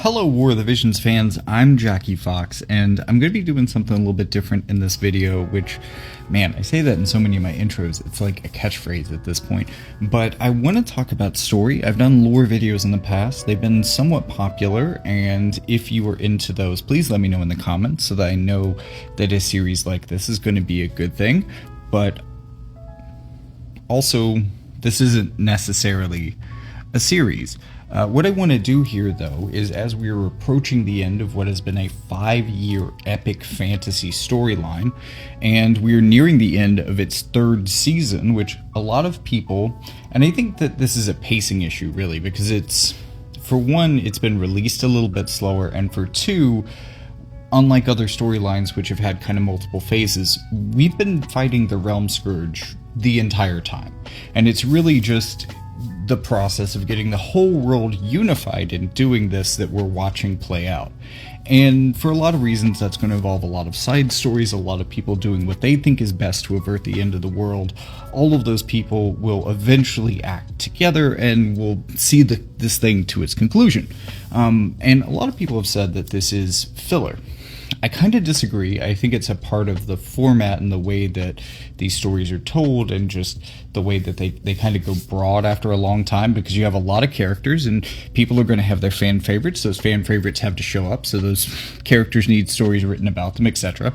Hello War of the Visions fans, I'm Jackie Fox, and I'm going to be doing something a little bit different in this video, which, man, I say that in so many of my intros, it's like a catchphrase at this point, but I want to talk about story. I've done lore videos in the past, they've been somewhat popular, and if you are into those, please let me know in the comments so that I know that a series like this is going to be a good thing, but also, this isn't necessarily a series. What I want to do here, though, is as we are approaching the end of what has been a 5-year epic fantasy storyline, and we're nearing the end of its 3rd season, which a lot of people, and I think that this is a pacing issue, really, because it's, for one, it's been released a little bit slower, and for two, unlike other storylines which have had kind of multiple phases, we've been fighting the Realm Scourge the entire time, and it's really just the process of getting the whole world unified in doing this that we're watching play out. And for a lot of reasons, that's going to involve a lot of side stories, a lot of people doing what they think is best to avert the end of the world. All of those people will eventually act together and we'll see this thing to its conclusion. And a lot of people have said that this is filler. I kind of disagree. I think it's a part of the format and the way that these stories are told, and just the way that they kind of go broad after a long time, because you have a lot of characters and people are going to have their fan favorites. Those fan favorites have to show up, so those characters need stories written about them, etc.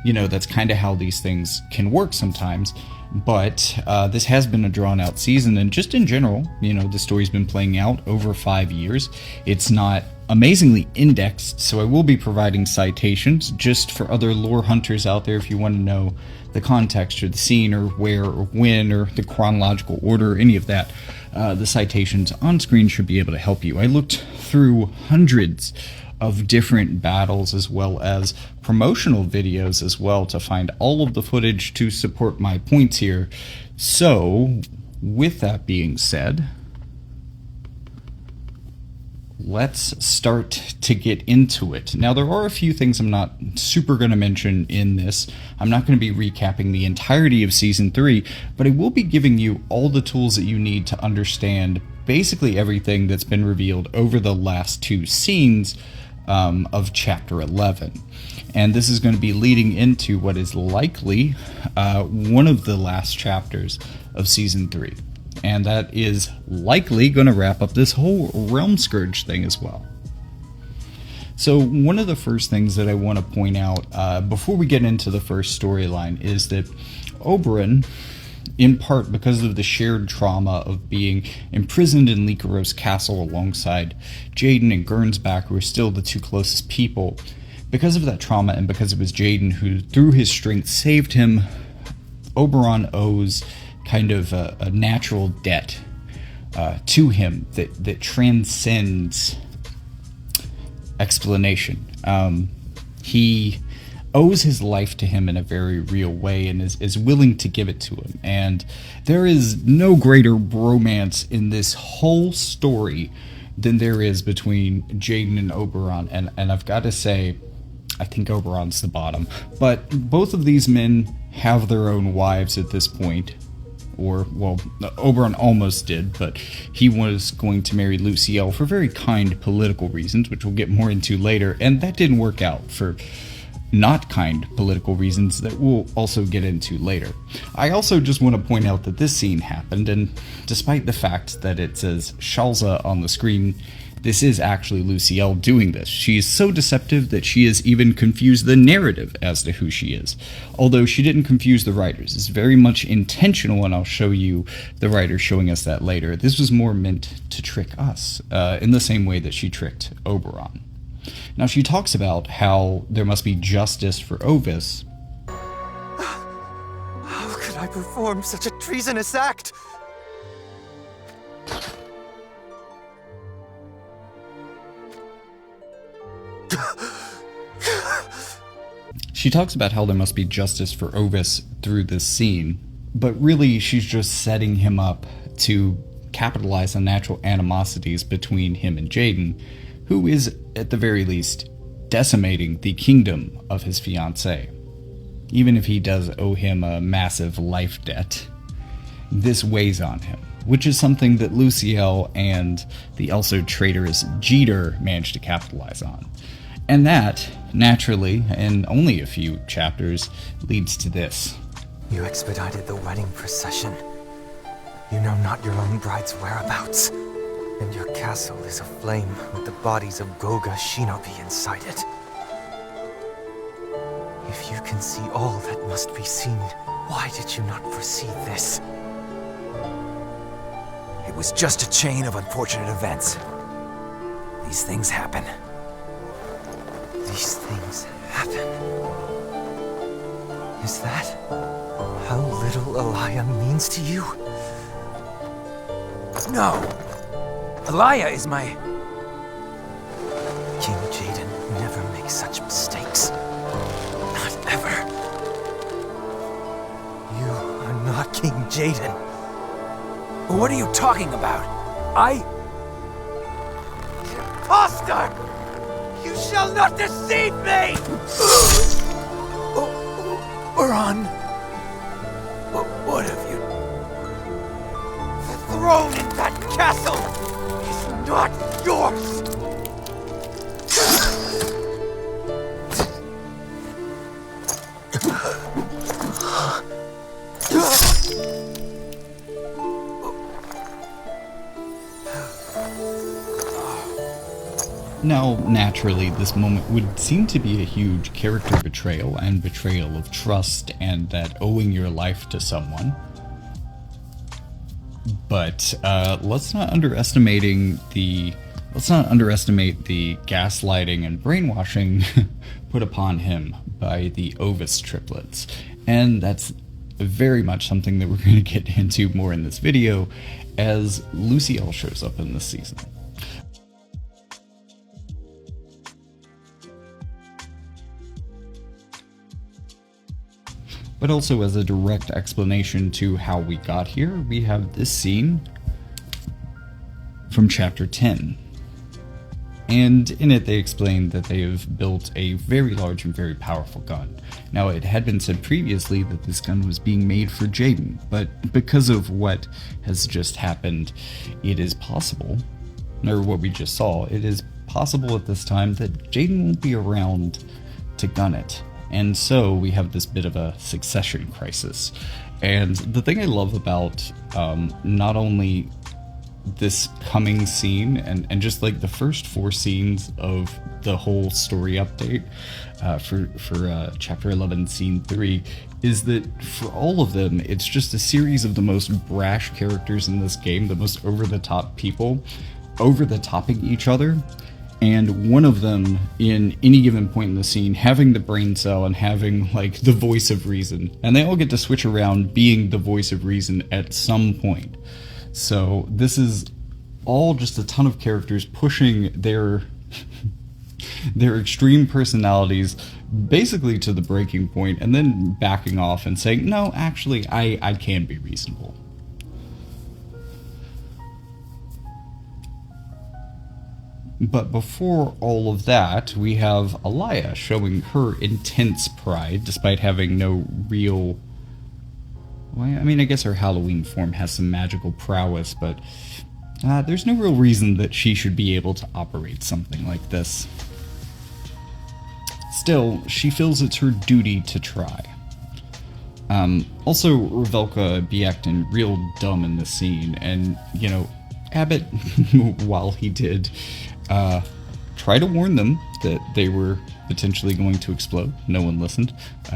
You know, that's kind of how these things can work sometimes. But this has been a drawn-out season, and just in general, you know, the story's been playing out over 5 years. It's not amazingly indexed, so I will be providing citations just for other lore hunters out there if you want to know the context or the scene or where or when or the chronological order or any of that. The citations on screen should be able to help you. I looked through hundreds of different battles as well as promotional videos as well to find all of the footage to support my points here. So, with that being said, let's start to get into it. Now, there are a few things I'm not super going to mention in this. I'm not going to be recapping the entirety of Season 3, but I will be giving you all the tools that you need to understand basically everything that's been revealed over the last 2 scenes of Chapter 11. And this is going to be leading into what is likely one of the last chapters of Season 3. And that is likely going to wrap up this whole Realm Scourge thing as well. So one of the first things that I want to point out before we get into the first storyline is that Oberyn, in part because of the shared trauma of being imprisoned in Lycaros Castle alongside Jaden and Gernsback, who are still the 2 closest people, because of that trauma and because it was Jaden who, through his strength, saved him, Oberyn owes kind of a natural debt to him that transcends explanation. He owes his life to him in a very real way and is willing to give it to him. And there is no greater bromance in this whole story than there is between Jaden and Oberyn. And I've got to say, I think Oberyn's the bottom. But both of these men have their own wives at this point. Or, well, Oberyn almost did, but he was going to marry Luciel for very kind political reasons, which we'll get more into later, and that didn't work out for not kind political reasons that we'll also get into later. I also just want to point out that this scene happened, and despite the fact that it says Shalza on the screen, this is actually Luciel doing this. She is so deceptive that she has even confused the narrative as to who she is. Although she didn't confuse the writers. It's very much intentional, and I'll show you the writers showing us that later. This was more meant to trick us, in the same way that she tricked Oberyn. Now, she talks about how there must be justice for Ovis. How could I perform such a treasonous act? She talks about how there must be justice for Ovis through this scene, but really she's just setting him up to capitalize on natural animosities between him and Jaden, who is, at the very least, decimating the kingdom of his fiancée. Even if he does owe him a massive life debt, this weighs on him. which is something that Luciel and the also traitorous Jeter managed to capitalize on. And that, naturally, in only a few chapters, leads to this. You expedited the wedding procession. You know not your own bride's whereabouts. And your castle is aflame with the bodies of Goga Shinobi inside it. If you can see all that must be seen, why did you not foresee this? It was just a chain of unfortunate events. These things happen. These things happen. Is that how little Elia means to you? No! Elia is my... King Jaden never makes such mistakes. Not ever. You are not King Jaden. What are you talking about? Imposter! You shall not deceive me! Oran... What have you... The throne in that castle is not yours! Now, naturally, this moment would seem to be a huge character betrayal and betrayal of trust and that owing your life to someone. But let's not underestimate the gaslighting and brainwashing put upon him by the Ovis triplets. And that's very much something that we're going to get into more in this video as Luciel shows up in this season. But also as a direct explanation to how we got here, we have this scene from chapter 10. And in it they explain that they have built a very large and very powerful gun. Now it had been said previously that this gun was being made for Jaden, but because of what has just happened, it is possible, or what we just saw, it is possible at this time that Jaden won't be around to gun it. And so we have this bit of a succession crisis. And the thing I love about not only this coming scene and just like the first 4 scenes of the whole story update for chapter 11 scene 3 is that for all of them it's just a series of the most brash characters in this game, the most over-the-top people over-the-topping each other. And one of them, in any given point in the scene, having the brain cell and having, like, the voice of reason. And they all get to switch around being the voice of reason at some point. So this is all just a ton of characters pushing their extreme personalities basically to the breaking point and then backing off and saying, no, actually, I can be reasonable. But before all of that, we have Elia showing her intense pride, despite having no real... Well, I mean, I guess her Halloween form has some magical prowess, but there's no real reason that she should be able to operate something like this. Still, she feels it's her duty to try. Also, Revelka be acting real dumb in this scene, and, you know, Abbott, while he did... try to warn them that they were potentially going to explode. No one listened.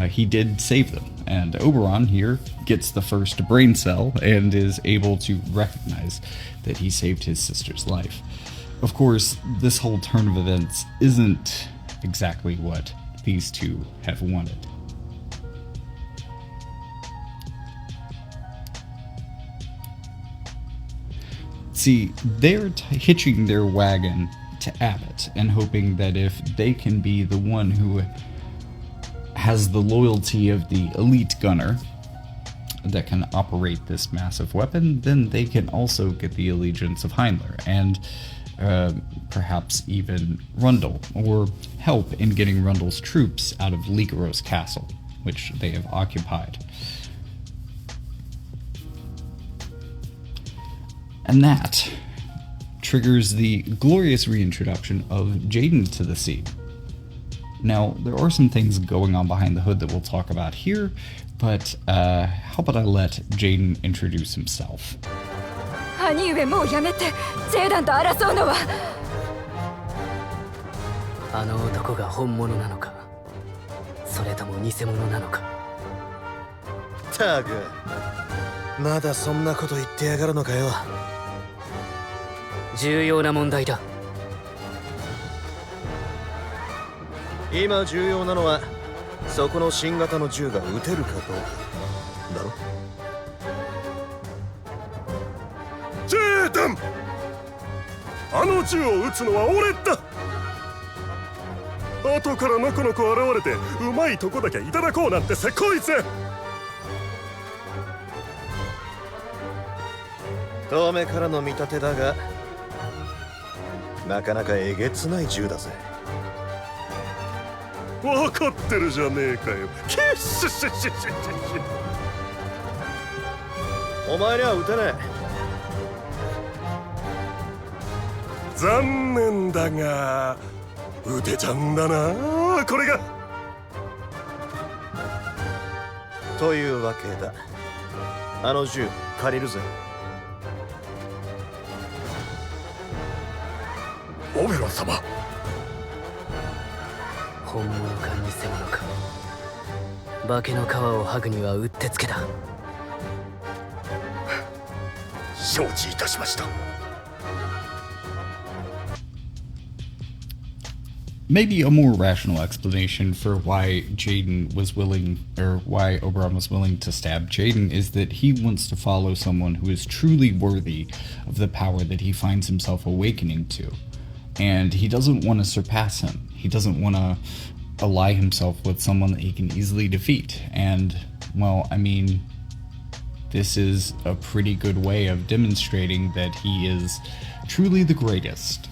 He did save them, and Oberon here gets the first brain cell and is able to recognize that he saved his sister's life. Of course, this whole turn of events isn't exactly what these two have wanted. See, they're hitching their wagon to Abbott and hoping that if they can be the one who has the loyalty of the elite gunner that can operate this massive weapon, then they can also get the allegiance of Heinler and perhaps even Rundle, or help in getting Rundle's troops out of Ligaros Castle, which they have occupied. And that triggers the glorious reintroduction of Jaden to the scene. Now, there are some things going on behind the hood that we'll talk about here, but how about I let Jaden introduce himself? 兄上もうやめてジェイダンと争うのは。あの男が本物なのか、それとも偽物なのか。たく、まだそんなこと言ってやがるのかよ。重要な問題だ。今重要なのはそこの新型の銃が撃てるかどうかだろ。ジェーダン、あの銃を撃つのは俺だ。後からのこのこ現れてうまいとこだけいただこうなんてせこいぜ。遠目からの見立てだが、なかなかえげつない銃だぜ。分かってるじゃねえかよ。キッシュシュシュシュシュシュ。お前には撃てねえ。残念だが撃てちゃうんだな、これが。というわけだ。あの銃借りるぜ。オベロン様、本物か偽物か。化けの皮を剥ぐにはうってつけだ。承知いたしました。Maybe a more rational explanation for why Jaden was willing, or why Oberon was willing to stab Jaden, is that he wants to follow someone who is truly worthy of the power that he finds himself awakening to. And he doesn't want to surpass him. He doesn't want to ally himself with someone that he can easily defeat. And, well, I mean, this is a pretty good way of demonstrating that he is truly the greatest.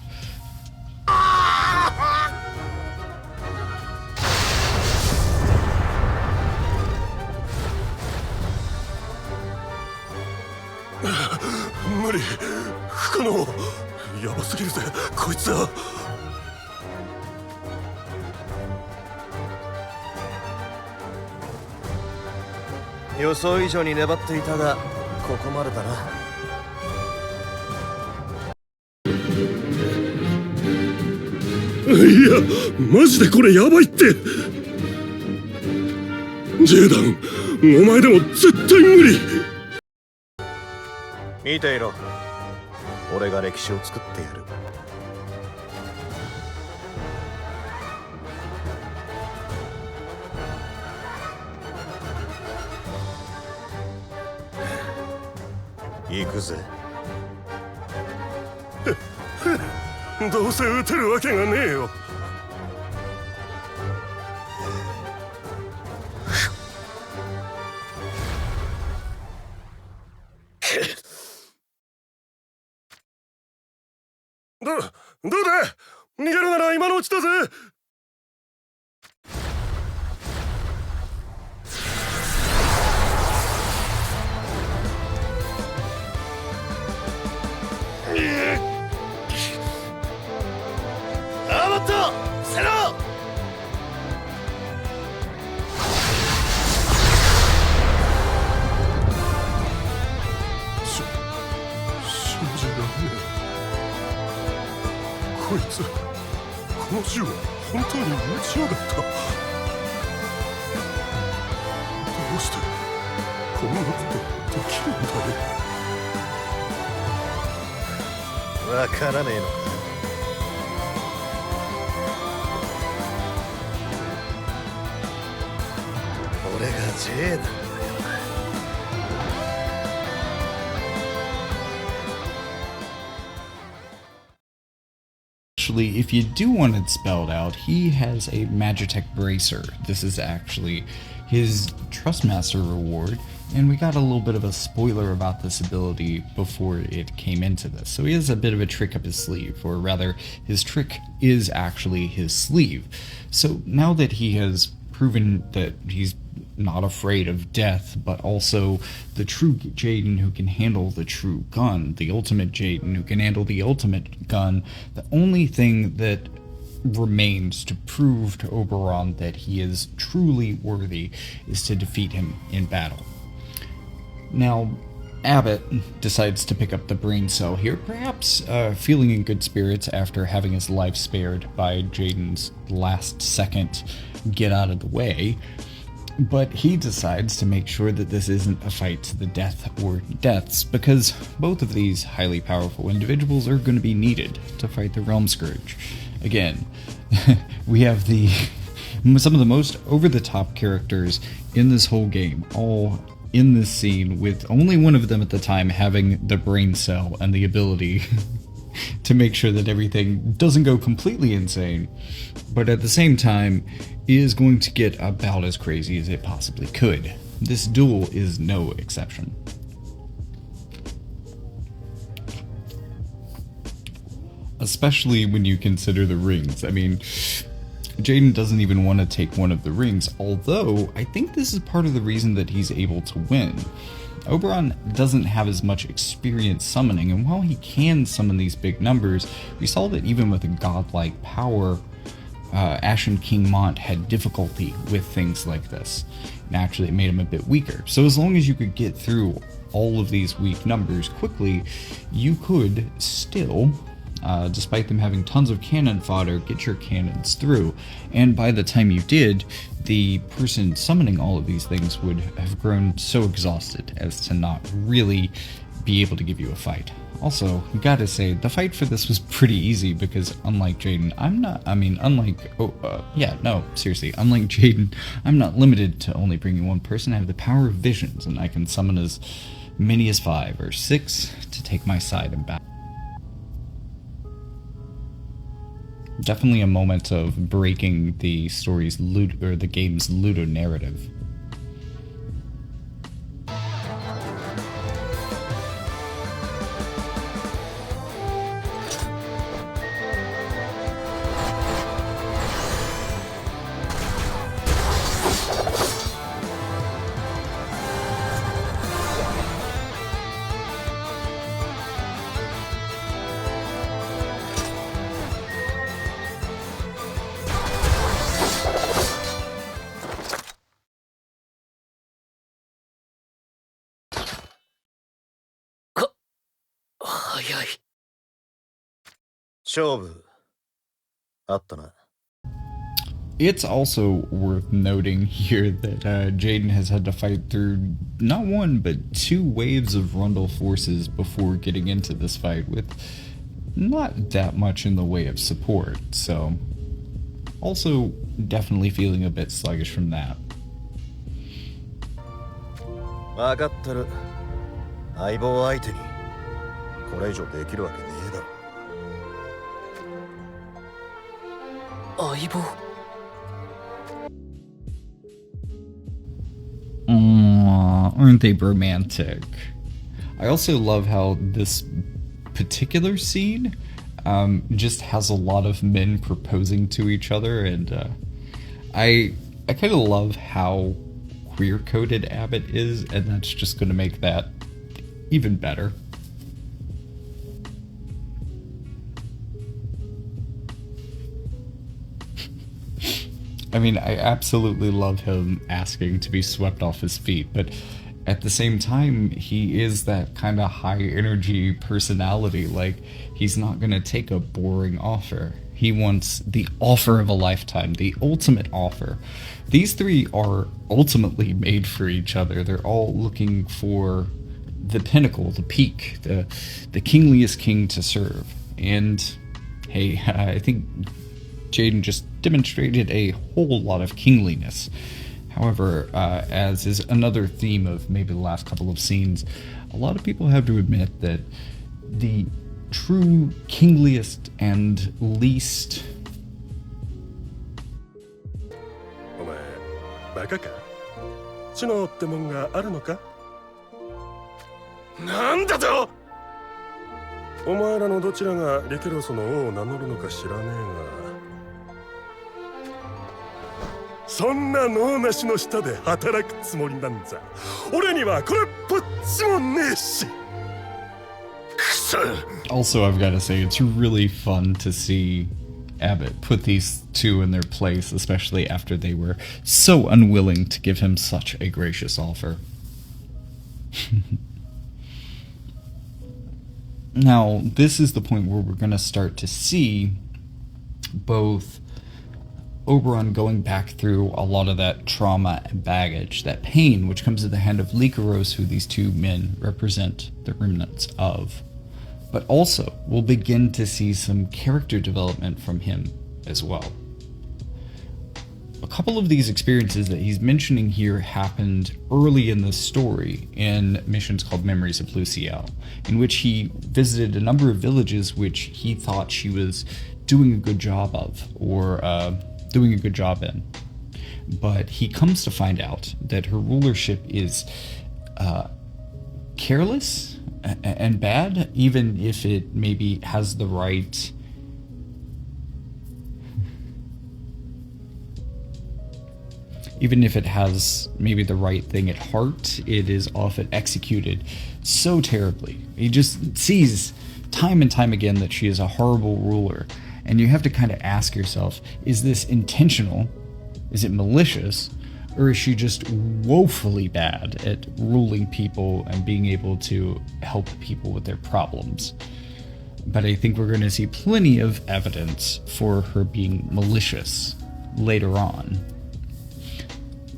無理、不可能。やばすぎるぜ、こいつは。予想以上に粘っていたが、ここまでだな。いや、マジでこれやばいって。ジェーダン、お前でも絶対無理。見ていろ。俺が歴史を作ってやる。行くぜ。どうせ撃てるわけがねえよ。どうだ、逃げるなら今のうちだぜ。アーマットセロ信じられねえ。こいつ、この銃は本当に撃ちやがった。どうしてこんなことできるんだよ。わからねえのか。俺がジェーダンだよ。Actually, if you do want it spelled out, he has a Magitech Bracer. This is actually his Trustmaster reward, and we got a little bit of a spoiler about this ability before it came into this. So he has a bit of a trick up his sleeve, or rather, his trick is actually his sleeve. So now that he has proven that he's not afraid of death, but also the true Jaden who can handle the true gun, the ultimate Jaden who can handle the ultimate gun. The only thing that remains to prove to Oberon that he is truly worthy is to defeat him in battle. Now, Abbott decides to pick up the brain cell here, perhaps feeling in good spirits after having his life spared by Jaden's last second get out of the way, but he decides to make sure that this isn't a fight to the death or deaths, because both of these highly powerful individuals are going to be needed to fight the Realm Scourge. Again, we have some of the most over-the-top characters in this whole game, all in this scene, with only one of them at the time having the brain cell and the ability to make sure that everything doesn't go completely insane, but at the same time is going to get about as crazy as it possibly could. This duel is no exception. Especially when you consider the rings. I mean, Jaden doesn't even want to take one of the rings, although I think this is part of the reason that he's able to win. Oberon doesn't have as much experience summoning, and while he can summon these big numbers, we saw that even with a godlike power, Ashen King Mont had difficulty with things like this. Naturally, it made him a bit weaker. So as long as you could get through all of these weak numbers quickly, you could still, despite them having tons of cannon fodder, get your cannons through. And by the time you did, the person summoning all of these things would have grown so exhausted as to not really be able to give you a fight. Also, you gotta say, the fight for this was pretty easy because unlike Jaden, unlike Jaden, I'm not limited to only bringing one person. I have the power of visions, and I can summon as many as 5 or 6 to take my side in battle. Definitely a moment of breaking the story's the game's ludo narrative. It's also worth noting here that Jaden has had to fight through not one but 2 waves of Rundle forces before getting into this fight, with not that much in the way of support, so also definitely feeling a bit sluggish from that. 分かってる。相棒相手にこれ以上できるわけねえだろ。相棒。Aren't they romantic? I also love how this particular scene just has a lot of men proposing to each other, and I kind of love how queer-coded Abbott is, and that's just going to make that even better. I mean, I absolutely love him asking to be swept off his feet, but at the same time, he is that kind of high-energy personality. Like, he's not going to take a boring offer. He wants the offer of a lifetime, the ultimate offer. These 3 are ultimately made for each other. They're all looking for the pinnacle, the peak, the kingliest king to serve. And, hey, I think Jaden just demonstrated a whole lot of kingliness. However, as is another theme of maybe the last couple of scenes, a lot of people have to admit that the true kingliest and least... お前バカか？知能ってもんがあるのか？なんだと！お前らのどちらがリケロスの王を名乗るのか知らねえが、そんな能なしの下で働くつもりなんざ俺にはこれっぽっちもねえし。くそ。 Also, I've got to say, it's really fun to see Abbott put these two in their place, especially after they were so unwilling to give him such a gracious offer. Now, this is the point where we're going to start to see both Oberon going back through a lot of that trauma and baggage, that pain, which comes at the hand of Lycaros, who these two men represent the remnants of. But also, we'll begin to see some character development from him as well. A couple of these experiences that he's mentioning here happened early in the story in missions called Memories of Luciel, in which he visited a number of villages which he thought she was doing a good job of, or doing a good job in. But he comes to find out that her rulership is careless and bad, even if it maybe has the right... Even if it has maybe the right thing at heart, it is often executed so terribly. He just sees time and time again that she is a horrible ruler. And you have to kind of ask yourself, is this intentional? Is it malicious? Or is she just woefully bad at ruling people and being able to help people with their problems? But I think we're going to see plenty of evidence for her being malicious later on.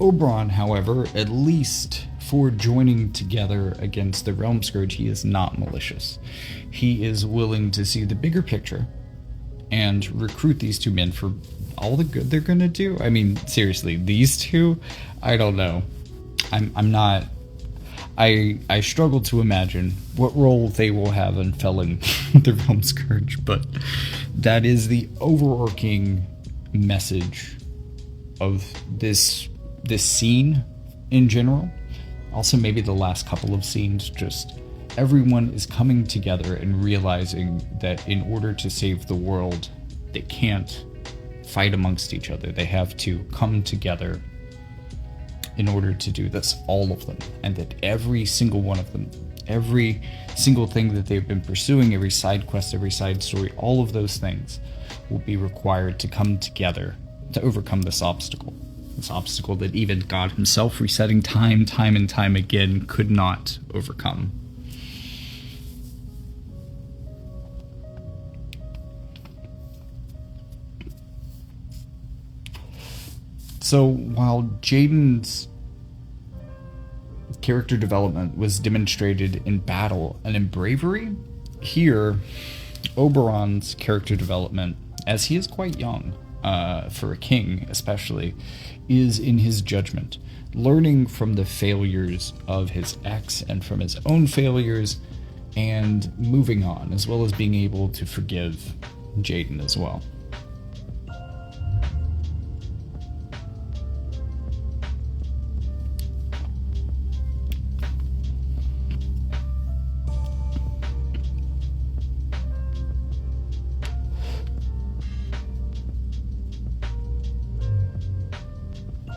Oberon, however, at least for joining together against the Realm Scourge, he is not malicious. He is willing to see the bigger picture and recruit these two men for all the good they're gonna do. I mean, seriously, these two, I don't know. I struggle to imagine what role they will have in felling the Realm Scourge, but that is the overarching message of this scene in general. Also, maybe the last couple of scenes, just everyone is coming together and realizing that in order to save the world, they can't fight amongst each other. They have to come together in order to do this, all of them. And that every single one of them, every single thing that they've been pursuing, every side quest, every side story, all of those things will be required to come together to overcome this obstacle. This obstacle that even God himself, resetting time and time again, could not overcome. So while Jaden's character development was demonstrated in battle and in bravery, here Oberon's character development, as he is quite young, for a king especially, is in his judgment, learning from the failures of his ex and from his own failures, and moving on, as well as being able to forgive Jaden as well.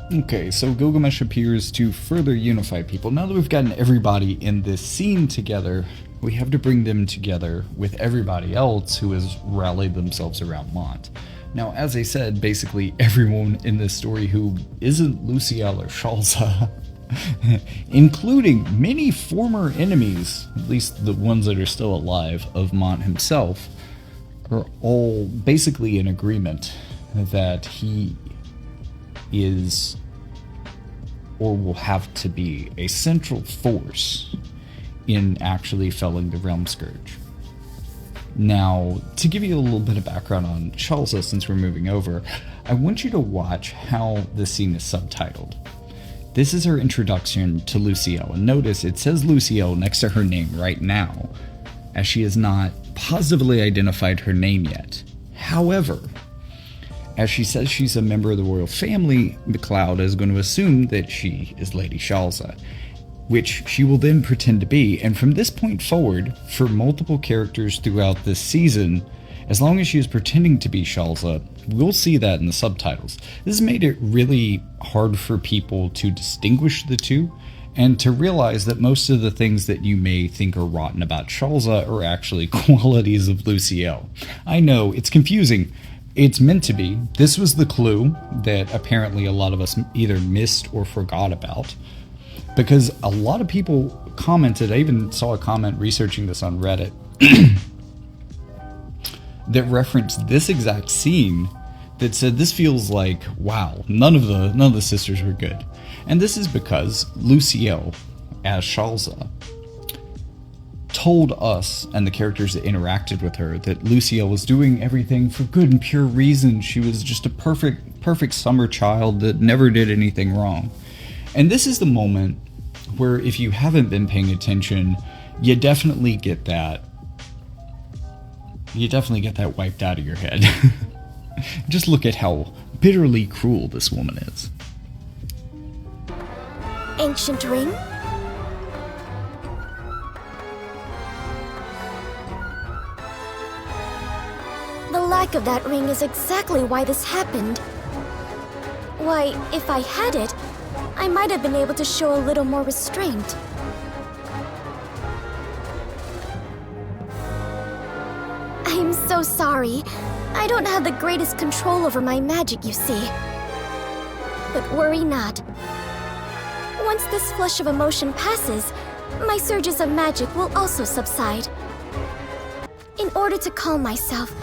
Okay, so Gilgamesh appears to further unify people. Now that we've gotten everybody in this scene together, we have to bring them together with everybody else who has rallied themselves around Mont. Now, as I said, basically everyone in this story who isn't Luciel or Shalza, including many former enemies, at least the ones that are still alive, of Mont himself, are all basically in agreement that he is, or will have to be, a central force in actually felling the Realm Scourge. Now, to give you a little bit of background on Shalza, since we're moving over, I want you to watch how the scene is subtitled. This is her introduction to Luciel, and notice it says Luciel next to her name right now, as she has not positively identified her name yet. However, as she says she's a member of the royal family, McLeod is going to assume that she is Lady Shalza, which she will then pretend to be. And from this point forward, for multiple characters throughout this season, As long as she is pretending to be Shalza, we'll see that in the subtitles. This has made it really hard for people to distinguish the two, and to realize that most of the things that you may think are rotten about Shalza are actually qualities of Luciel. I know, it's confusing. It's meant to be. This was the clue that apparently a lot of us either missed or forgot about, because a lot of people commented. I even saw a comment researching this on Reddit that referenced this exact scene, that said this feels like, wow, none of the sisters were good. And this is because Luciel, as Shalza, told us and the characters that interacted with her that Luciel was doing everything for good and pure reason. She was just a perfect summer child that never did anything wrong. And this is the moment where, if you haven't been paying attention, you definitely get that wiped out of your head. Just look at how bitterly cruel this woman is. Ancient ring? The lack of that ring is exactly why this happened. Why, if I had it, I might have been able to show a little more restraint. I'm so sorry. I don't have the greatest control over my magic, you see. But worry not. Once this flush of emotion passes, my surges of magic will also subside. In order to calm myself,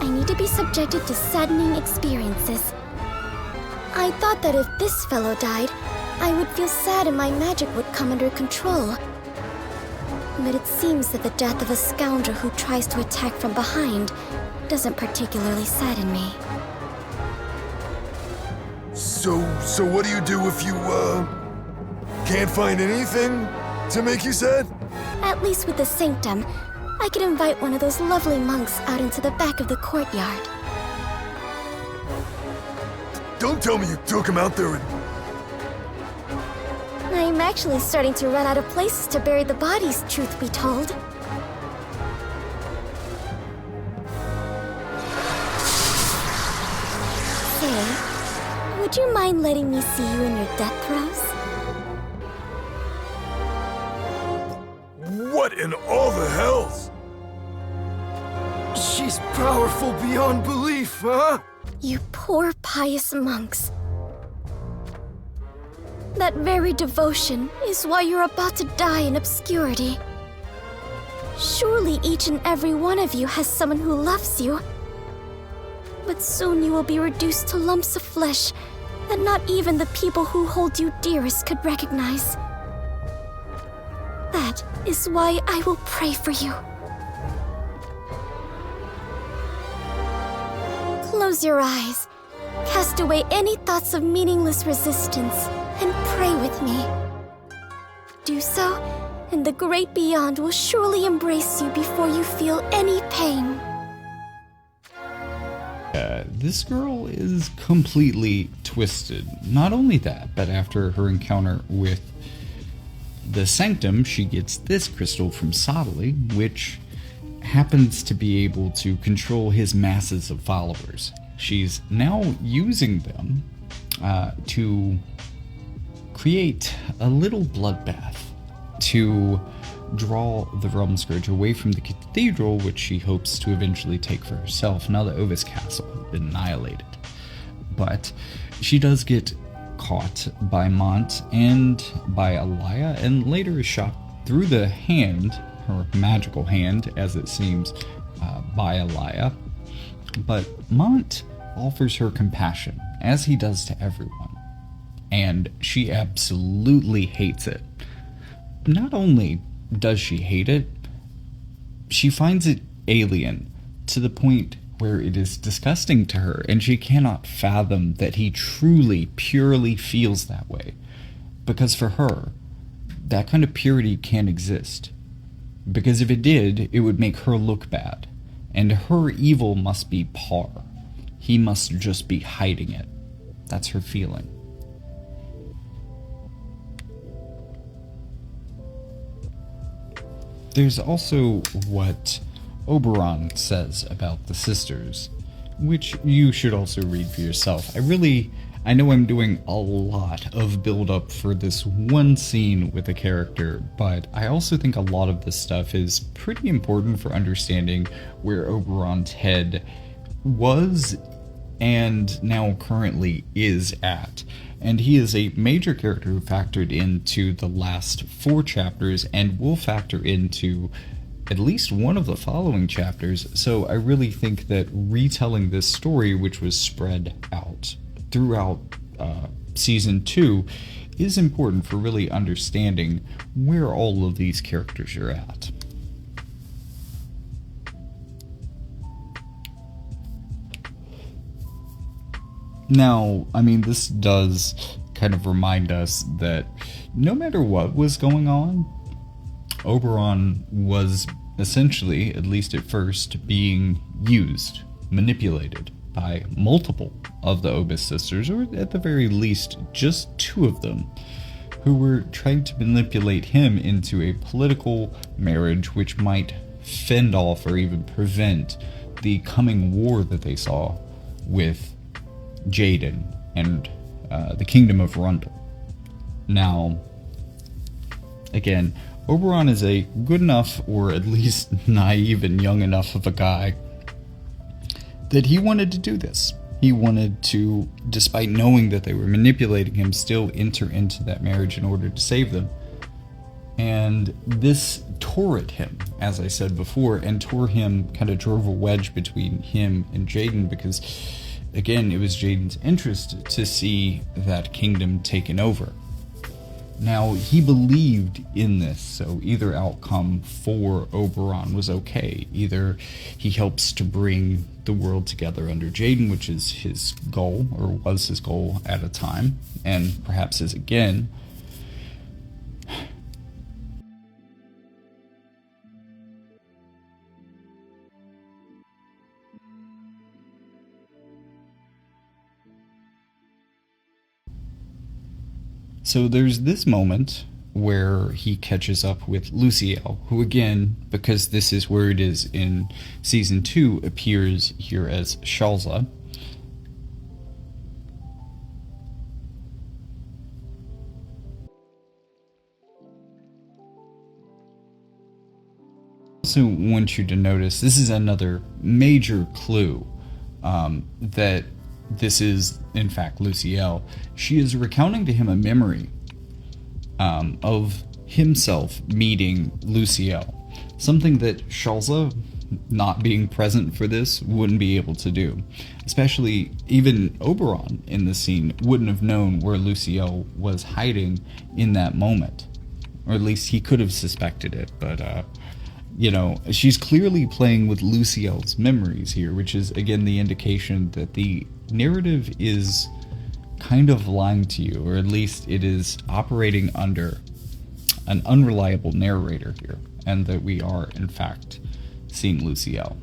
I need to be subjected to saddening experiences. I thought that if this fellow died, I would feel sad and my magic would come under control. But it seems that the death of a scoundrel who tries to attack from behind doesn't particularly sadden me. So what do you do if you, can't find anything to make you sad? At least with the sanctum, I could invite one of those lovely monks out into the back of the courtyard. Don't tell me you took him out there and... I'm actually starting to run out of places to bury the bodies, truth be told. Say, would you mind letting me see you in your death throes? What in all the hells? She's powerful beyond belief, huh? You poor pious monks. That very devotion is why you're about to die in obscurity. Surely each and every one of you has someone who loves you. But soon you will be reduced to lumps of flesh that not even the people who hold you dearest could recognize. That is why I will pray for you. Close your eyes, cast away any thoughts of meaningless resistance, and pray with me. Do so, and the great beyond will surely embrace you before you feel any pain. This girl is completely twisted. Not only that, but after her encounter with the sanctum, she gets this crystal from Sadali, which happens to be able to control his masses of followers. She's now using them to create a little bloodbath to draw the Realm Scourge away from the cathedral, which she hopes to eventually take for herself now that Ovis Castle has been annihilated. But she does get caught by Mont and by Alaya, and later is shot through the hand, her magical hand as it seems, by Alaya. But Mont offers her compassion, as he does to everyone, and she absolutely hates it. Not only does she hate it, she finds it alien to the point where it is disgusting to her, and she cannot fathom that he truly, purely feels that way. Because for her, that kind of purity can't exist. Because if it did, it would make her look bad, and her evil must be par. He must just be hiding it. That's her feeling. There's also what Oberon says about the sisters, which you should also read for yourself. I know I'm doing a lot of build up for this one scene with a character, but I also think a lot of this stuff is pretty important for understanding where Oberon's head was and now currently is at. And he is a major character who factored into the last 4 chapters and will factor into at least one of the following chapters, so I really think that retelling this story, which was spread out throughout Season 2, is important for really understanding where all of these characters are at. Now, I mean, this does kind of remind us that no matter what was going on, Oberon was essentially, at least at first, being used, manipulated by multiple of the Obis sisters, or at the very least, just 2 of them, who were trying to manipulate him into a political marriage which might fend off or even prevent the coming war that they saw with Jaden and the Kingdom of Rundle. Now, again, Oberon is a good enough, or at least naive and young enough of a guy, that he wanted to do this. He wanted to, despite knowing that they were manipulating him, still enter into that marriage in order to save them. And this tore at him, as I said before, and kind of drove a wedge between him and Jaden, because, again, it was Jaden's interest to see that kingdom taken over. Now, he believed in this, so either outcome for Oberon was okay. Either he helps to bring the world together under Jaden, which is his goal, or was his goal at a time, and perhaps is again. So there's this moment where he catches up with Luciel, who again, because this is where it is in Season 2, appears here as Shalza. I also want you to notice, this is another major clue that this is, in fact, Luciel. She is recounting to him a memory of himself meeting Luciel. Something that Shalza, not being present for this, wouldn't be able to do. Especially, even Oberon in the scene wouldn't have known where Luciel was hiding in that moment. Or at least he could have suspected it, but she's clearly playing with Luciel's memories here, which is, again, the indication that the narrative is kind of lying to you, or at least it is operating under an unreliable narrator here, and that we are, in fact, seeing Luciel.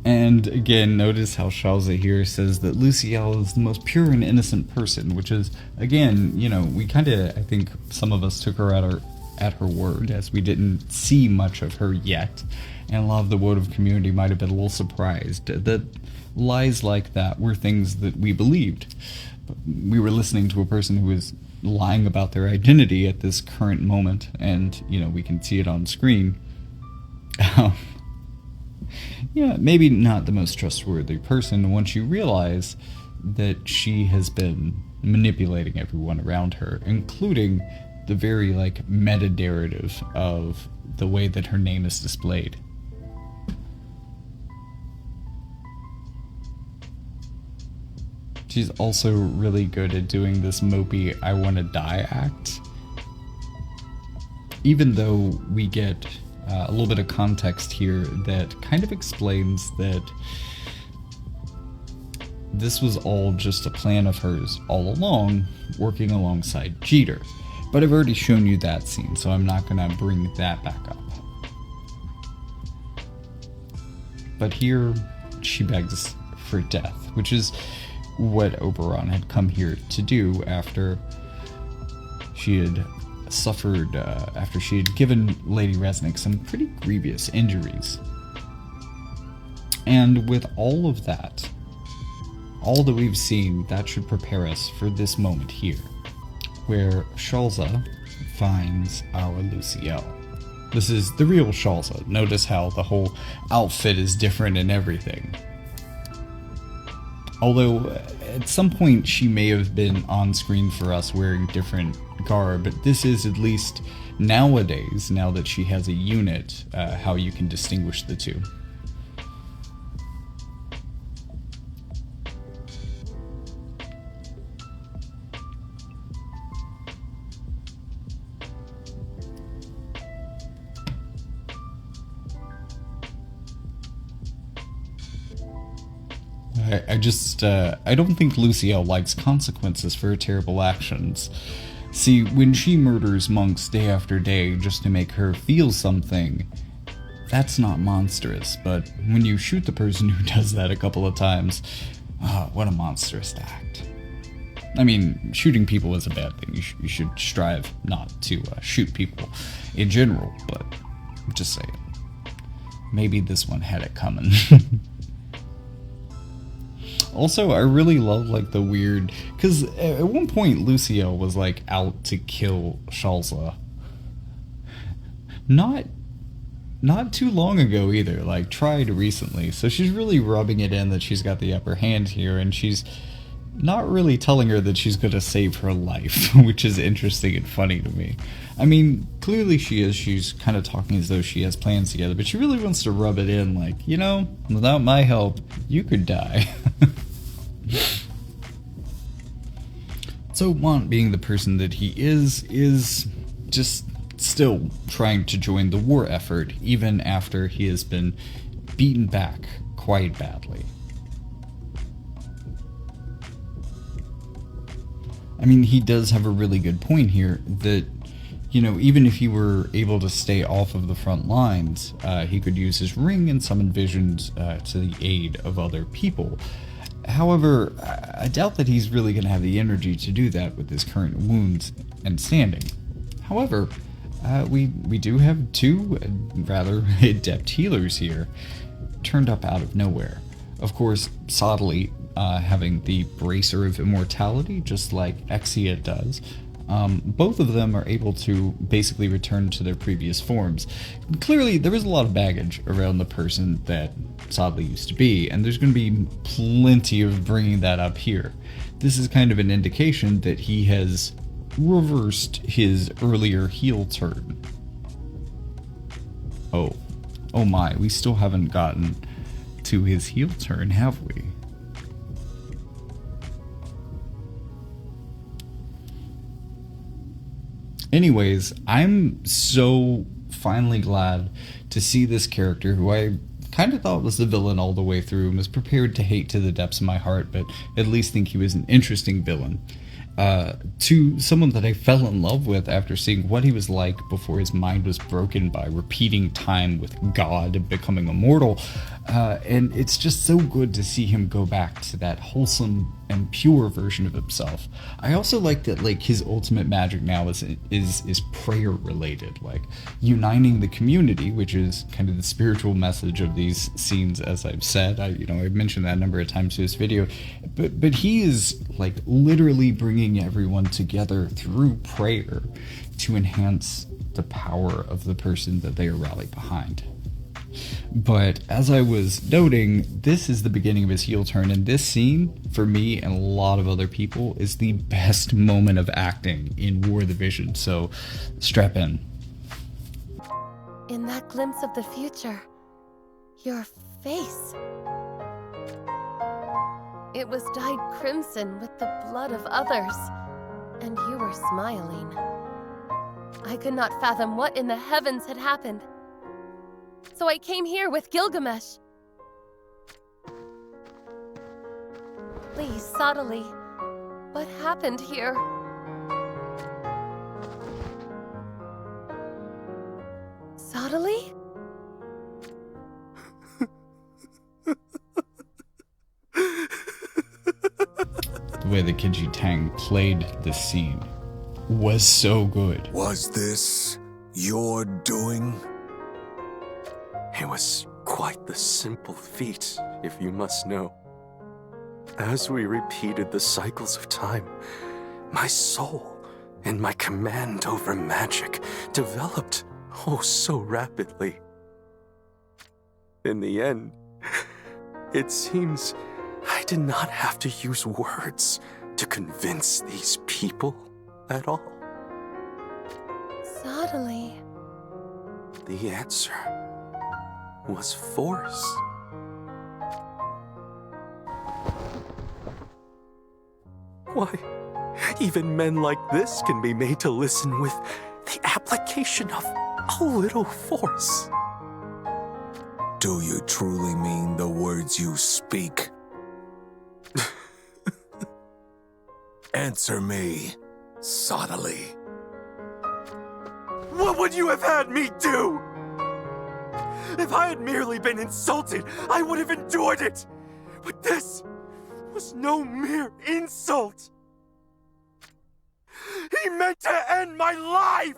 And again, notice how Shalza here says that Luciel is the most pure and innocent person, which is, again, we kind of, I think some of us took her at her word, as we didn't see much of her yet, and a lot of the wotv community might have been a little surprised that lies like that were things that we believed. But we were listening to a person who was lying about their identity at this current moment, and, we can see it on screen. Yeah, maybe not the most trustworthy person once you realize that she has been manipulating everyone around her, including the very, meta-narrative of the way that her name is displayed. She's also really good at doing this mopey I wanna die act. Even though we get a little bit of context here that kind of explains that this was all just a plan of hers all along, working alongside Jeter. But I've already shown you that scene, so I'm not going to bring that back up. But here, she begs for death, which is what Oberon had come here to do after she had suffered, after she had given Lady Resnick some pretty grievous injuries. And with all of that, all that we've seen, that should prepare us for this moment here, where Shalza finds our Luciel. This is the real Shalza. Notice how the whole outfit is different and everything. Although, at some point she may have been on screen for us wearing different garb, but this is at least nowadays, now that she has a unit, how you can distinguish the two. I don't think Luciel likes consequences for her terrible actions. See, when she murders monks day after day just to make her feel something, that's not monstrous, but when you shoot the person who does that a couple of times, what a monstrous act. I mean, shooting people is a bad thing. You should strive not to shoot people in general, but I'm just saying. Maybe this one had it coming. Also, I really love, like, the weird... Because at one point, Luciel was, like, out to kill Shalza. Not too long ago, either. Like, tried recently. So she's really rubbing it in that she's got the upper hand here, and she's not really telling her that she's going to save her life, which is interesting and funny to me. I mean, clearly she is. She's kind of talking as though she has plans together, but she really wants to rub it in, like, you know, without my help, you could die. So Mont, being the person that he is just still trying to join the war effort, even after he has been beaten back quite badly. I mean, he does have a really good point here that, you know, even if he were able to stay off of the front lines, he could use his ring and summon visions to the aid of other people. However, I doubt that he's really going to have the energy to do that with his current wounds and standing. However, we do have two rather adept healers here, turned up out of nowhere. Of course, Sodley having the Bracer of Immortality, just like Exia does. Both of them are able to basically return to their previous forms. Clearly, there is a lot of baggage around the person that Sodley used to be, and there's going to be plenty of bringing that up here. This is kind of an indication that he has reversed his earlier heel turn. Oh my, we still haven't gotten to his heel turn, have we? Anyways, I'm so finally glad to see this character who I kind of thought was the villain all the way through and was prepared to hate to the depths of my heart, but at least think he was an interesting villain. To someone that I fell in love with after seeing what he was like before his mind was broken by repeating time with God and becoming immortal. And it's just so good to see him go back to that wholesome and pure version of himself. I also like that, like, his ultimate magic now is prayer related, like uniting the community, which is kind of the spiritual message of these scenes, as I've said. I've mentioned that a number of times in this video, but he is like literally bringing everyone together through prayer to enhance the power of the person that they are rallied behind. But as I was noting, this is the beginning of his heel turn, and this scene, for me and a lot of other people, is the best moment of acting in War of the Vision, so strap in. In that glimpse of the future, your face. It was dyed crimson with the blood of others, and you were smiling. I could not fathom what in the heavens had happened. So I came here with Gilgamesh. Please, subtly. What happened here? Subtly? The way that Kinji Tang played this scene was so good. Was this your doing? It was quite the simple feat, if you must know. As we repeated the cycles of time, my soul and my command over magic developed oh so rapidly. In the end, it seems I did not have to use words to convince these people at all. Subtly. The answer was force. Why, even men like this can be made to listen with the application of a little force. Do you truly mean the words you speak? Answer me, subtly. What would you have had me do? If I had merely been insulted, I would have endured it. But this was no mere insult. He meant to end my life.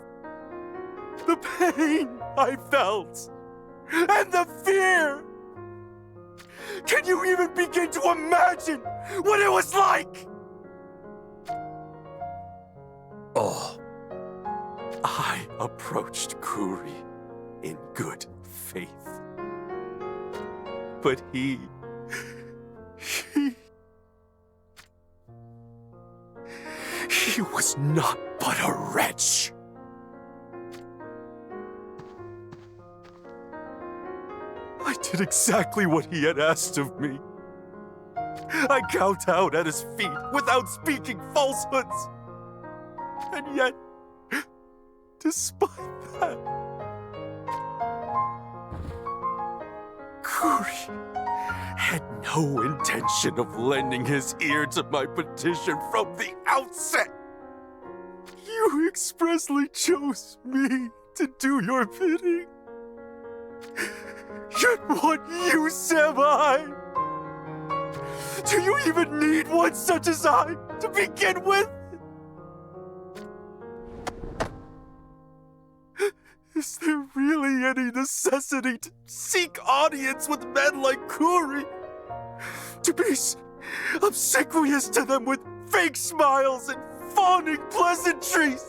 The pain I felt, and the fear. Can you even begin to imagine what it was like? Oh. I approached Kuri in good faith. But he was not but a wretch. I did exactly what he had asked of me. I kowtowed at his feet without speaking falsehoods. And yet, despite that, Kuri had no intention of lending his ear to my petition from the outset. You expressly chose me to do your bidding. Yet what use am I? Do you even need one such as I to begin with? Is there really any necessity to seek audience with men like Kuri? To be obsequious to them with fake smiles and fawning pleasantries?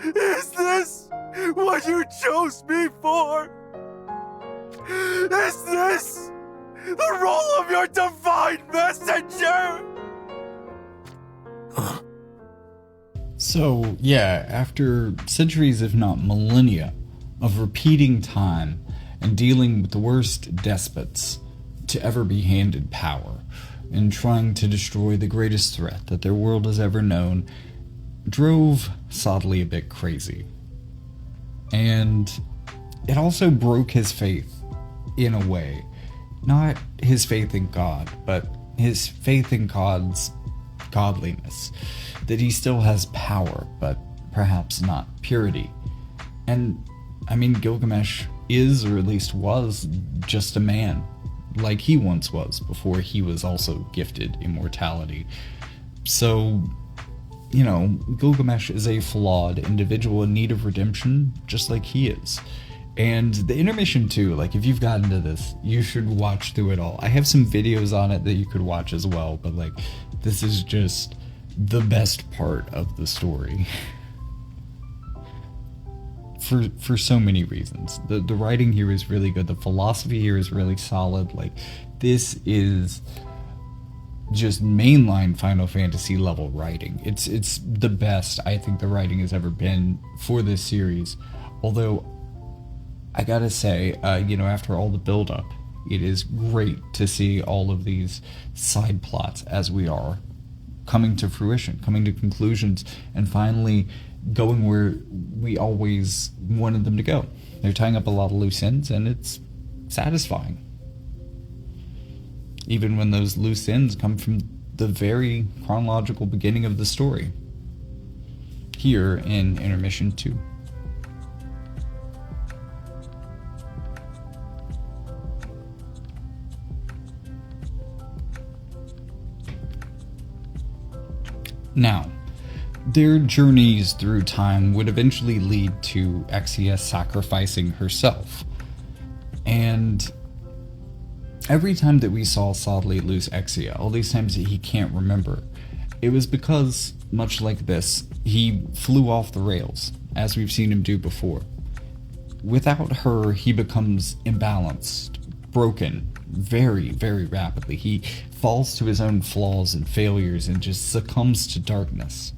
Is this what you chose me for? Is this the role of your divine messenger? So, yeah, after centuries, if not millennia, of repeating time and dealing with the worst despots to ever be handed power, and trying to destroy the greatest threat that their world has ever known, drove Sadly a bit crazy. And it also broke his faith, in a way. Not his faith in God, but his faith in God's godliness. That he still has power, but perhaps not purity. And, I mean, Gilgamesh is, or at least was, just a man, like he once was, before he was also gifted immortality. So, you know, Gilgamesh is a flawed individual in need of redemption, just like he is. And the intermission too, like if you've gotten to this, you should watch through it all. I have some videos on it that you could watch as well, but like, this is just the best part of the story. For so many reasons. The writing here is really good, the philosophy here is really solid. Like, this is just mainline Final Fantasy level writing. It's the best I think the writing has ever been for this series. Although, I gotta say, you know, after all the build-up, it is great to see all of these side plots as we are coming to fruition, coming to conclusions, and finally going where we always wanted them to go. They're tying up a lot of loose ends, and it's satisfying. even when those loose ends come from the very chronological beginning of the story, here in Intermission 2. Now, their journeys through time would eventually lead to Exia sacrificing herself. And every time that we saw Sadly lose Exia, all these times that he can't remember, it was because, much like this, he flew off the rails, as we've seen him do before. Without her, he becomes imbalanced, broken, very, very rapidly. He falls to his own flaws and failures and just succumbs to darkness.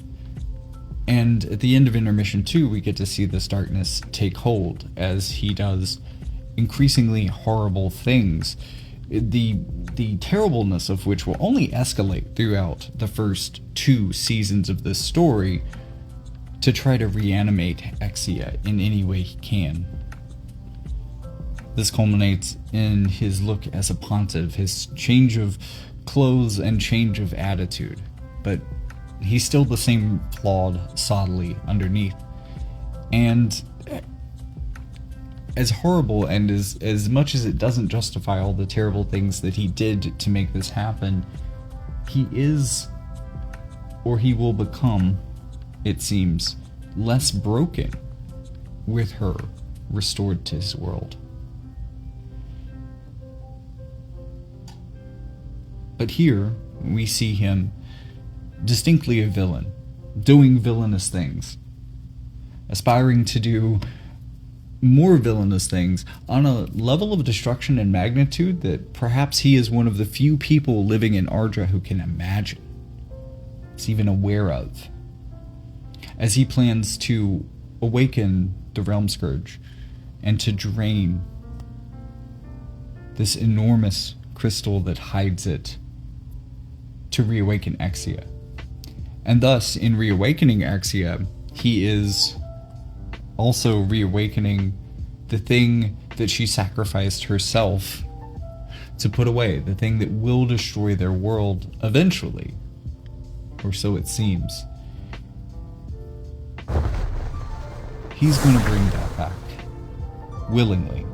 And at the end of Intermission 2, we get to see this darkness take hold as he does increasingly horrible things, the terribleness of which will only escalate throughout the first 2 seasons of this story to try to reanimate Exia in any way he can. This culminates in his look as a pontiff, his change of clothes and change of attitude, but he's still the same flawed Sadly underneath. And as horrible and as much as it doesn't justify all the terrible things that he did to make this happen, he is, or he will become, it seems, less broken with her restored to his world. But here, we see him distinctly a villain, doing villainous things, aspiring to do more villainous things on a level of destruction and magnitude that perhaps he is one of the few people living in Ardra who can imagine, is even aware of, as he plans to awaken the Realm Scourge and to drain this enormous crystal that hides it to reawaken Exia. And thus, in reawakening Exia, he is also reawakening the thing that she sacrificed herself to put away, the thing that will destroy their world eventually, or so it seems. He's going to bring that back, willingly,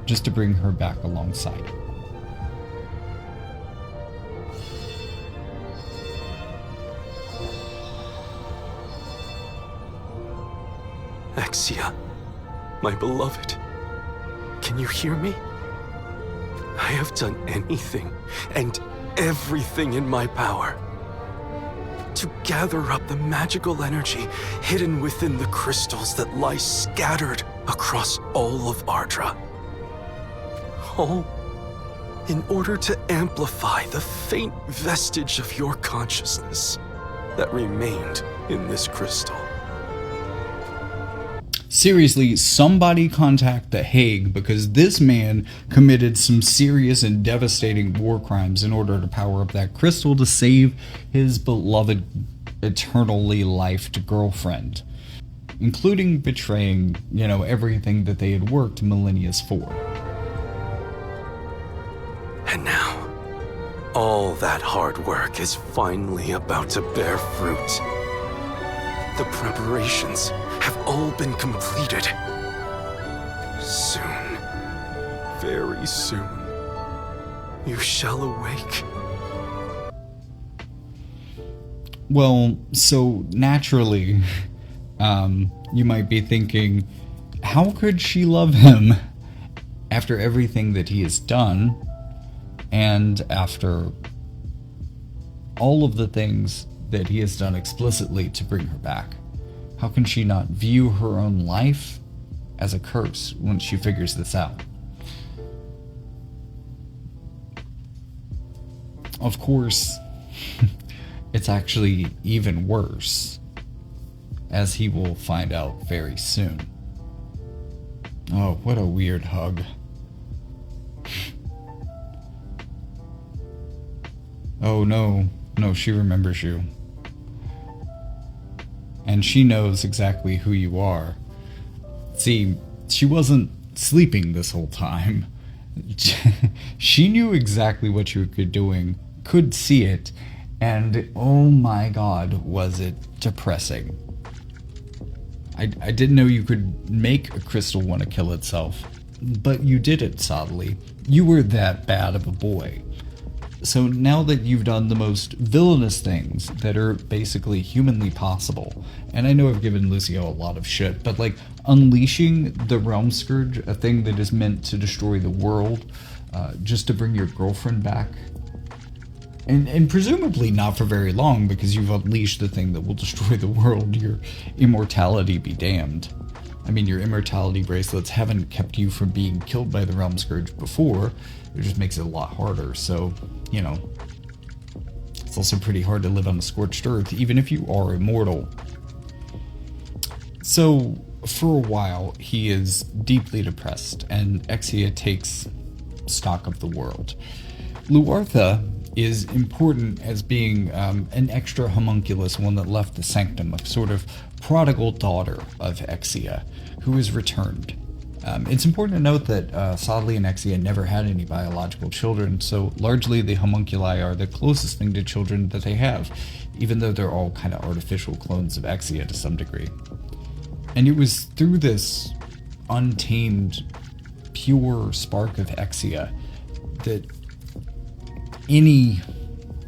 just to bring her back alongside. Exia, my beloved, can you hear me? I have done anything and everything in my power to gather up the magical energy hidden within the crystals that lie scattered across all of Ardra. All in order to amplify the faint vestige of your consciousness that remained in this crystal. Seriously, somebody contact the Hague, because this man committed some serious and devastating war crimes in order to power up that crystal to save his beloved, eternally lifed girlfriend, including betraying, everything that they had worked millennia for. And now, all that hard work is finally about to bear fruit. The preparations have all been completed. Soon, very soon, you shall awake. Well, so naturally, you might be thinking, how could she love him after everything that he has done, and after all of the things that he has done explicitly to bring her back? How can she not view her own life as a curse once she figures this out? Of course, it's actually even worse, as he will find out very soon. Oh, what a weird hug. Oh no, she remembers you. And she knows exactly who you are. See, she wasn't sleeping this whole time. She knew exactly what you were doing, could see it, and oh my god, was it depressing. I didn't know you could make a crystal want to kill itself, but you did it, Sottily. You were that bad of a boy. So now that you've done the most villainous things that are basically humanly possible, and I know I've given Lucio a lot of shit, but like unleashing the Realm Scourge, a thing that is meant to destroy the world, just to bring your girlfriend back, and presumably not for very long, because you've unleashed the thing that will destroy the world, your immortality be damned. I mean, your immortality bracelets haven't kept you from being killed by the Realm Scourge before. It just makes it a lot harder, so, you know. It's also pretty hard to live on the scorched earth, even if you are immortal. So, for a while, he is deeply depressed, and Exia takes stock of the world. Luartha is important as being an extra homunculus, one that left the sanctum, a sort of prodigal daughter of Exia, who is returned. It's important to note that Sottily and Exia never had any biological children, so largely the homunculi are the closest thing to children that they have, even though they're all kind of artificial clones of Exia to some degree. And it was through this untamed, pure spark of Exia that any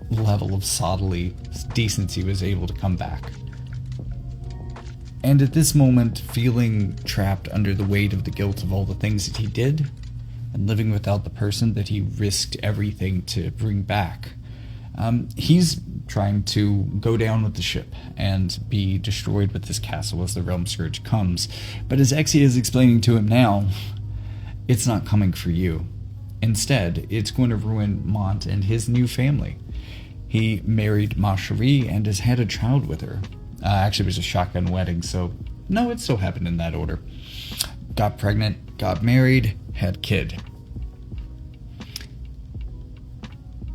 level of Sottily decency was able to come back. And at this moment, feeling trapped under the weight of the guilt of all the things that he did, and living without the person that he risked everything to bring back, he's trying to go down with the ship and be destroyed with this castle as the Realm Scourge comes. But as Exia is explaining to him now, it's not coming for you. Instead, it's going to ruin Mont and his new family. He married Ma Cherie and has had a child with her. Actually, it was a shotgun wedding, so no, it still happened in that order. Got pregnant, got married, had kid.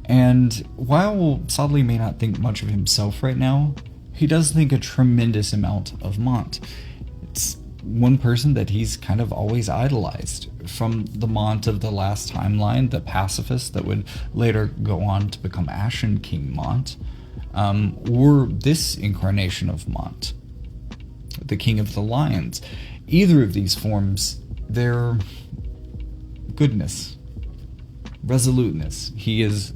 And while Sottily may not think much of himself right now, he does think a tremendous amount of Mont. It's one person that he's kind of always idolized, from the Mont of the last timeline, the pacifist that would later go on to become Ashen King Mont, or this incarnation of Mont, the King of the Lions. Either of these forms, their goodness, resoluteness, he is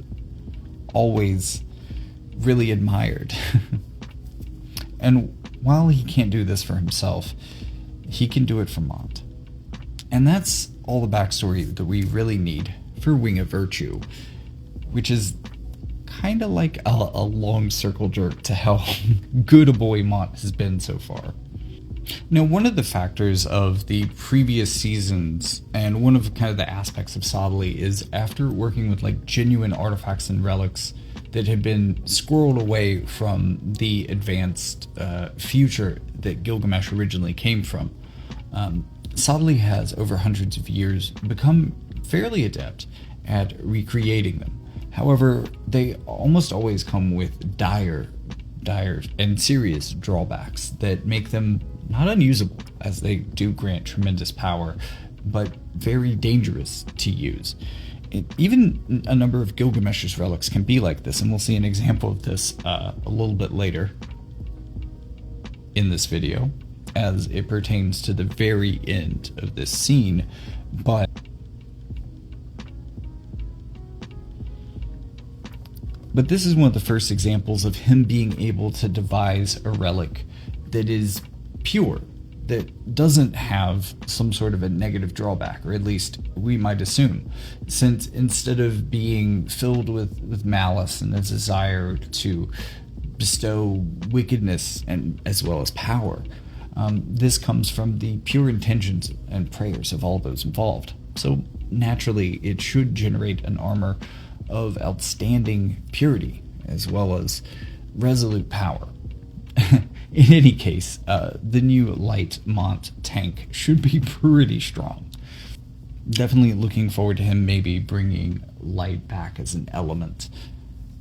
always really admired. And while he can't do this for himself, he can do it for Mont. And that's all the backstory that we really need for Wing of Virtue, which is kind of like a long circle jerk to how good a boy Mont has been so far. Now, one of the factors of the previous seasons, and one of kind of the aspects of Sottily, is after working with like genuine artifacts and relics that had been squirreled away from the advanced future that Gilgamesh originally came from, Sottily has, over hundreds of years, become fairly adept at recreating them. However, they almost always come with dire and serious drawbacks that make them not unusable, as they do grant tremendous power, but very dangerous to use. Even a number of Gilgamesh's relics can be like this, and we'll see an example of this a little bit later in this video, as it pertains to the very end of this scene. But this is one of the first examples of him being able to devise a relic that is pure, that doesn't have some sort of a negative drawback, or at least we might assume, since instead of being filled with malice and a desire to bestow wickedness and as well as power, this comes from the pure intentions and prayers of all those involved. So naturally, it should generate an armor of outstanding purity as well as resolute power. In any case, the new light Mont tank should be pretty strong. Definitely looking forward to him maybe bringing light back as an element.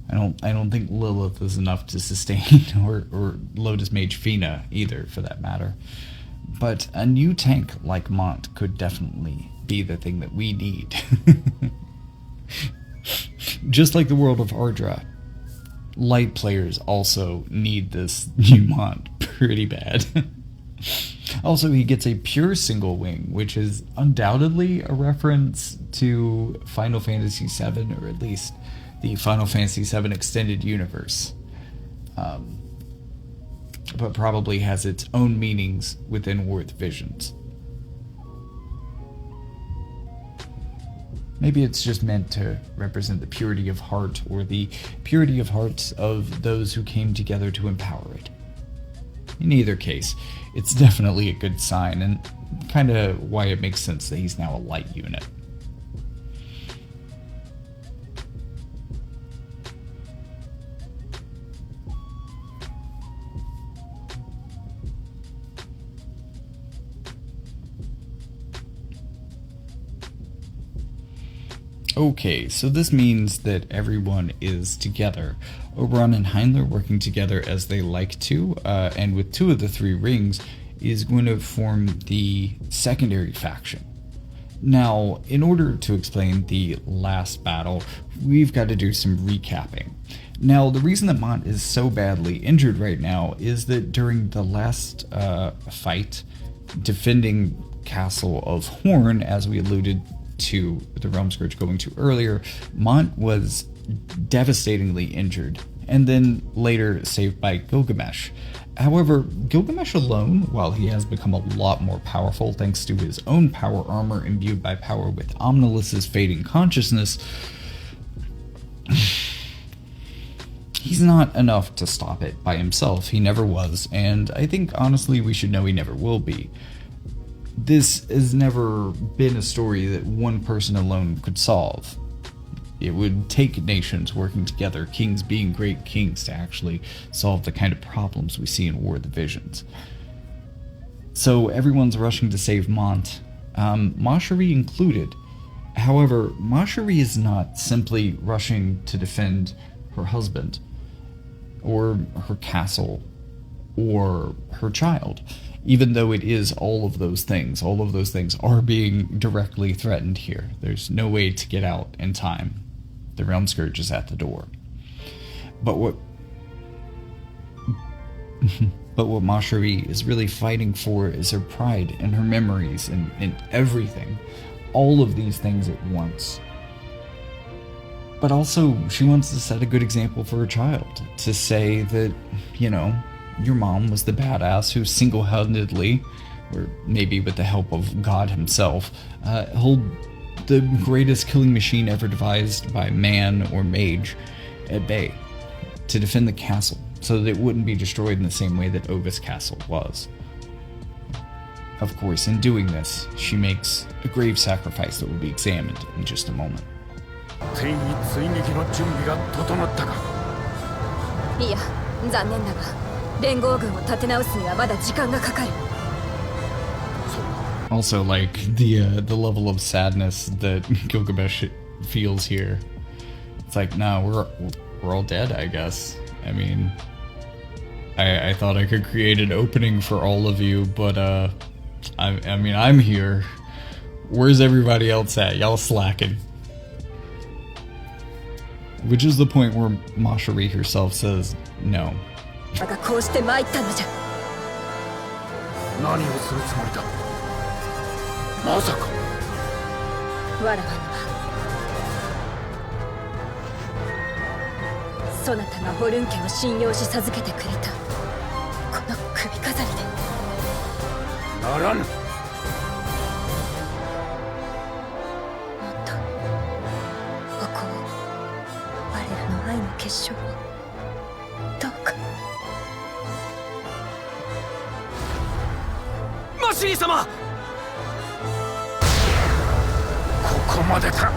I don't think Lilith is enough to sustain, or Lotus Mage Fina either, for that matter. But a new tank like Mont could definitely be the thing that we need. Just like the world of Ardra, light players also need this new Mont pretty bad. Also, he gets a pure single wing, which is undoubtedly a reference to Final Fantasy VII, or at least the Final Fantasy VII Extended Universe. But probably has its own meanings within War of the Visions. Maybe it's just meant to represent the purity of heart, or the purity of hearts of those who came together to empower it. In either case, it's definitely a good sign, and kind of why it makes sense that he's now a light unit. Okay, so this means that everyone is together. Oberon and Heinler working together as they like to, and with 2 of the 3 rings, is going to form the secondary faction. Now, in order to explain the last battle, we've got to do some recapping. Now, the reason that Mont is so badly injured right now is that during the last fight, defending Castle of Horn, as we alluded to the Realm Scourge going to earlier, Mont was devastatingly injured, and then later saved by Gilgamesh. However, Gilgamesh alone, while he has become a lot more powerful thanks to his own power armor imbued by power with Omnilus's fading consciousness, he's not enough to stop it by himself. He never was, and I think honestly we should know he never will be. This has never been a story that one person alone could solve. It would take nations working together, kings being great kings, to actually solve the kind of problems we see in War of the Visions. So everyone's rushing to save Mont, Mashari included. However, Mashari is not simply rushing to defend her husband, or her castle, or her child. Even though it is all of those things are being directly threatened here. There's no way to get out in time. The Realm Scourge is at the door. But what Mashari is really fighting for is her pride and her memories and everything. All of these things at once. But also, she wants to set a good example for her child. To say that, you know, your mom was the badass who single-handedly, or maybe with the help of God himself, held the greatest killing machine ever devised by man or mage at bay to defend the castle so that it wouldn't be destroyed in the same way that Oga's castle was. Of course, in doing this, she makes a grave sacrifice that will be examined in just a moment. いや、残念だが連合軍を立て直すにはまだ時間がかかる。 Also, like, the level of sadness that Gilgamesh feels here. It's like, no, we're all dead, I guess. I mean, I thought I could create an opening for all of you, but I mean, I'm here. Where's everybody else at? Y'all slacking. Which is the point where Mashari herself says no. だがこうして参ったのじゃ。何をするつもりだ。まさか。わらわにはそなたがホルン家を信用し授けてくれたこの首飾りで。ならぬ。もっとここを我らの愛の結晶をどうか。マシリ様。ここまでか。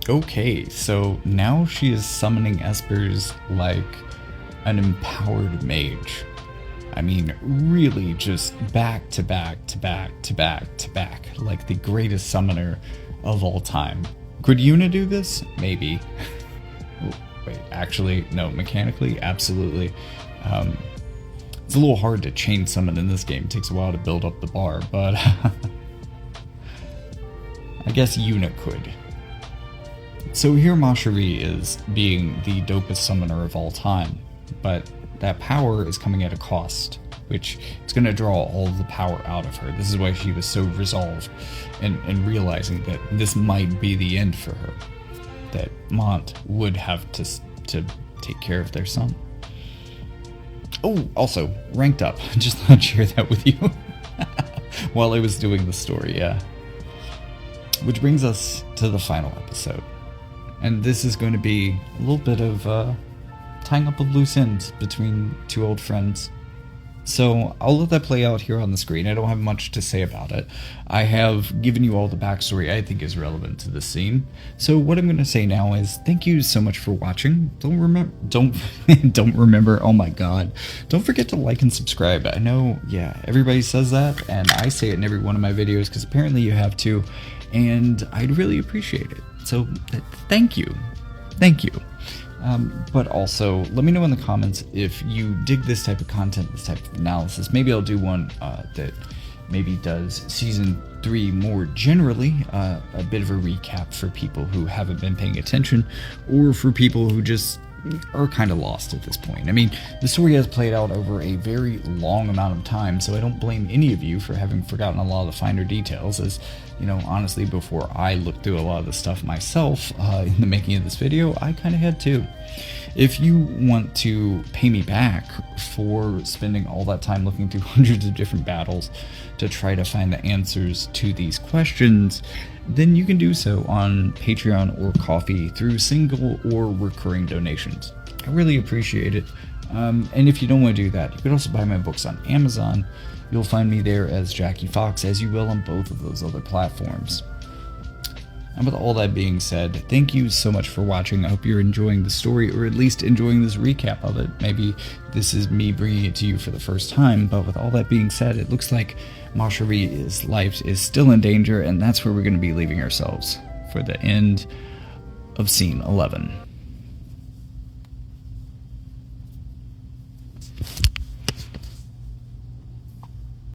Okay, so now she is summoning espers like an empowered mage. I mean, really just back to back to back to back to back, like the greatest summoner of all time. Could Yuna do this? Maybe. Oh, wait, actually, no, mechanically, absolutely. It's a little hard to chain summon in this game. It takes a while to build up the bar, but I guess Yuna could. So here Mashari is being the dopest summoner of all time, but that power is coming at a cost, which is going to draw all the power out of her. This is why she was so resolved and realizing that this might be the end for her, that Mont would have to take care of their son. Oh, also, ranked up. Just thought I'd share that with you while I was doing the story, yeah. Which brings us to the final episode. And this is going to be a little bit of tying up of loose ends between two old friends. So I'll let that play out here on the screen. I don't have much to say about it. I have given you all the backstory I think is relevant to the scene. So what I'm going to say now is thank you so much for watching. Don't remember. Oh my god. Don't forget to like and subscribe. I know, yeah, everybody says that, and I say it in every one of my videos because apparently you have to, and I'd really appreciate it. So thank you. Thank you. But also, let me know in the comments if you dig this type of content, this type of analysis. Maybe I'll do one that maybe does Season 3 more generally, a bit of a recap for people who haven't been paying attention, or for people who just are kind of lost at this point. I mean, the story has played out over a very long amount of time, so I don't blame any of you for having forgotten a lot of the finer details, as, you know, honestly, before I looked through a lot of the stuff myself in the making of this video, I kind of had too. If you want to pay me back for spending all that time looking through hundreds of different battles to try to find the answers to these questions, then you can do so on Patreon or Ko-fi through single or recurring donations. I really appreciate it. And if you don't want to do that, you can also buy my books on Amazon. You'll find me there as Jackie Fox, as you will on both of those other platforms. And with all that being said, thank you so much for watching. I hope you're enjoying the story, or at least enjoying this recap of it. Maybe this is me bringing it to you for the first time, but with all that being said, it looks like Mashari's life is still in danger, and that's where we're going to be leaving ourselves for the end of Scene 11.